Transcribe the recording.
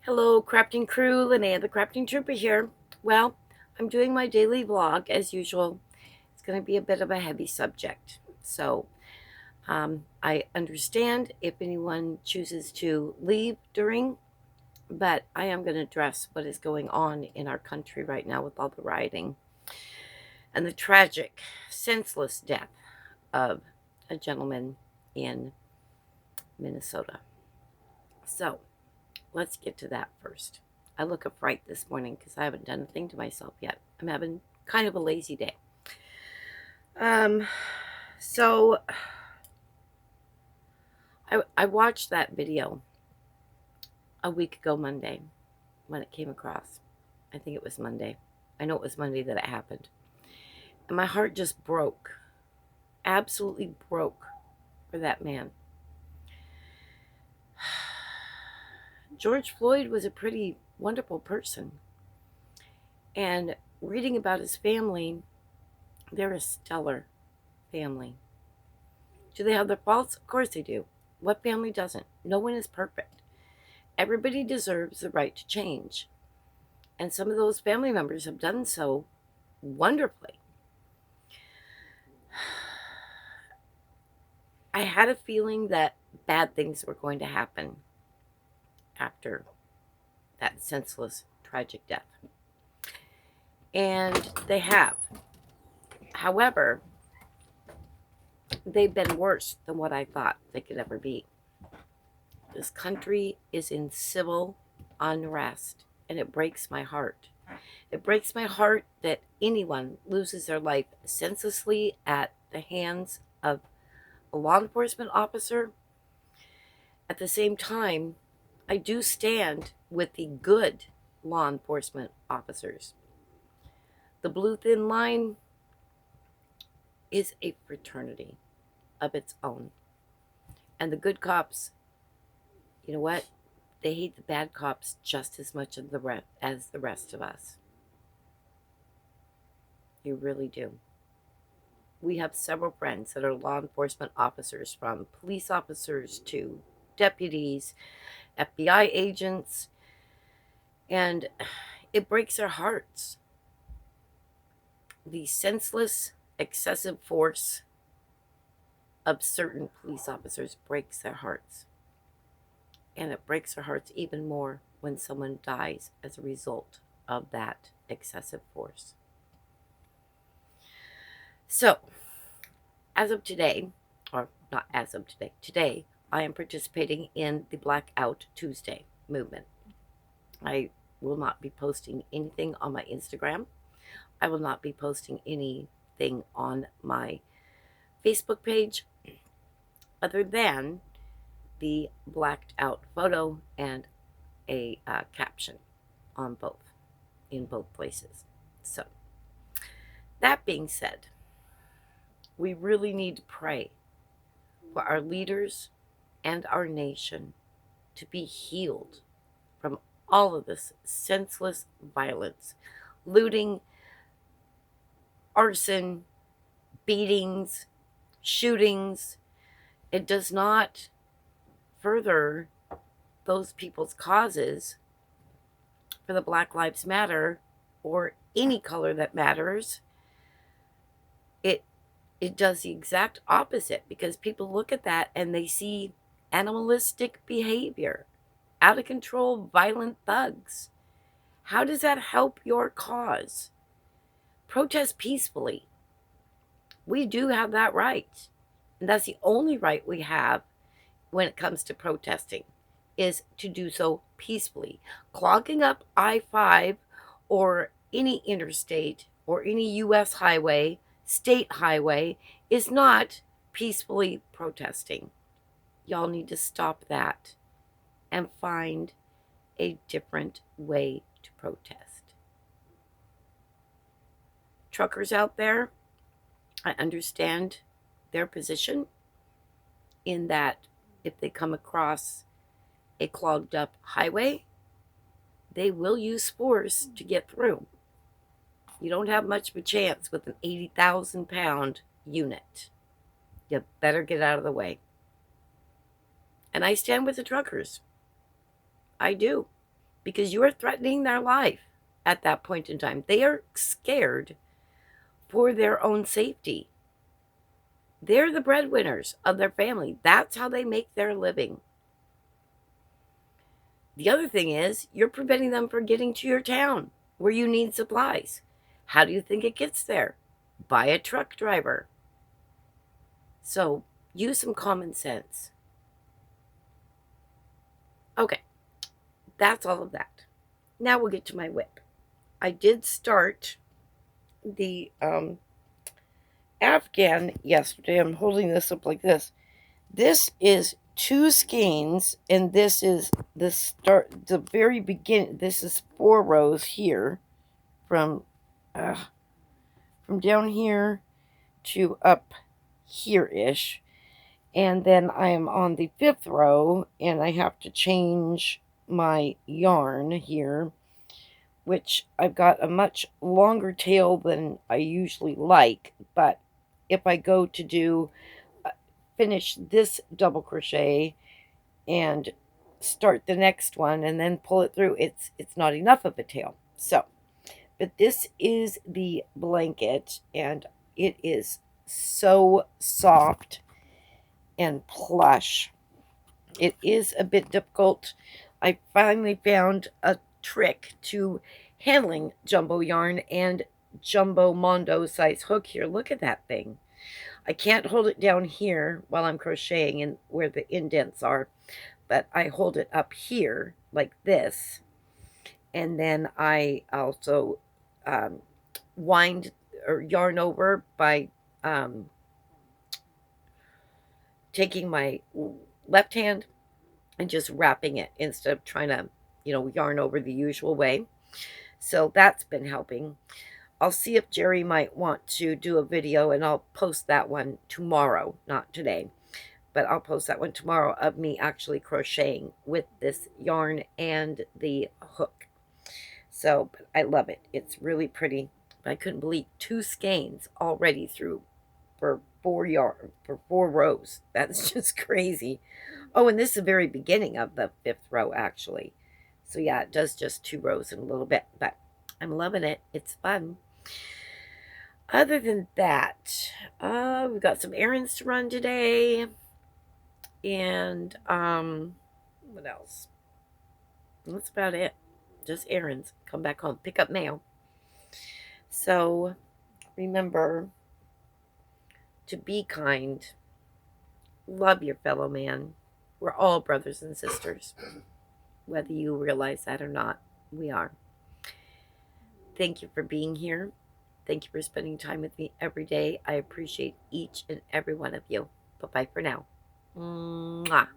Hello, crafting crew. Linnea the crafting trooper here. Well, I'm doing my daily vlog as usual. It's going to be a bit of a heavy subject. So I understand if anyone chooses to leave during, but I am going to address what is going on in our country right now with all the rioting and the tragic, senseless death of a gentleman in Minnesota. So let's get to that first. I look up right this morning because I haven't done a thing to myself yet. I'm having kind of a lazy day. Um, so I watched that video a week ago Monday when it came across. I think it was Monday. I know it was Monday that it happened. And my heart just broke. Absolutely broke for that man. George Floyd was a pretty wonderful person. And reading about his family, they're a stellar family. Do they have their faults? Of course they do. What family doesn't? No one is perfect. Everybody deserves the right to change. And some of those family members have done so wonderfully. I had a feeling that bad things were going to happen after that senseless, tragic death. And they have. However, they've been worse than what I thought they could ever be. This country is in civil unrest, and it breaks my heart. It breaks my heart that anyone loses their life senselessly at the hands of a law enforcement officer. At the same time, I do stand with the good law enforcement officers. The blue thin line is a fraternity of its own. And the good cops, you know what? They hate the bad cops just as much as the rest of us. You really do. We have several friends that are law enforcement officers, from police officers to deputies, FBI agents, and it breaks our hearts. The senseless, excessive force of certain police officers breaks their hearts. And it breaks our hearts even more when someone dies as a result of that excessive force. So, as of today, or not as of today, today I am participating in the Blackout Tuesday movement. I will not be posting anything on my Instagram. I will not be posting anything on my Facebook page other than the blacked out photo and a caption on both, in both places. So, that being said, we really need to pray for our leaders and our nation to be healed from all of this senseless violence, looting, arson, beatings, shootings. It does not further those people's causes for the Black Lives Matter or any color that matters. It does the exact opposite, because people look at that and they see animalistic behavior, out of control, violent thugs. How does that help your cause? Protest peacefully. We do have that right. And that's the only right we have when it comes to protesting, is to do so peacefully. Clogging up I-5 or any interstate or any U.S. highway, state highway, is not peacefully protesting. Y'all need to stop that and find a different way to protest. Truckers out there, I understand their position in that if they come across a clogged up highway, they will use force to get through. You don't have much of a chance with an 80,000 pound unit. You better get out of the way. And I stand with the truckers. I do. because you are threatening their life at that point in time. They are scared for their own safety. They're the breadwinners of their family. That's how they make their living. The other thing is, you're preventing them from getting to your town where you need supplies. How do you think it gets there? By a truck driver. So use some common sense. Okay, that's all of that. Now we'll get to my WIP. I did start the afghan yesterday. I'm holding this up like this. This is 2 skeins, and this is the very beginning. This is 4 rows here from down here to up here-ish. And then I am on the 5th row, and I have to change my yarn here, which I've got a much longer tail than I usually like. But if I go to do finish this double crochet and start the next one and then pull it through, it's not enough of a tail. So, but this is the blanket, and it is so soft and plush. It is a bit difficult. I finally found a trick to handling jumbo yarn and jumbo mondo size hook here. Look at that thing. I can't hold it down here while I'm crocheting and where the indents are, but I hold it up here like this, and then I also wind or yarn over by taking my left hand and just wrapping it instead of trying to, yarn over the usual way. So that's been helping. I'll see if Jerry might want to do a video, and I'll post that one tomorrow, not today, but I'll post that one tomorrow of me actually crocheting with this yarn and the hook. So I love it. It's really pretty. I couldn't believe 2 skeins already through for 4 rows. That's just crazy. Oh, and this is the very beginning of the 5th row, actually. So yeah, it does just 2 rows in a little bit, but I'm loving it. It's fun. Other than that, we've got some errands to run today. And what else? That's about it. Just errands. Come back home, pick up mail. So remember to be kind. Love your fellow man. We're all brothers and sisters. Whether you realize that or not, we are. Thank you for being here. Thank you for spending time with me every day. I appreciate each and every one of you. Bye-bye for now. Mwah.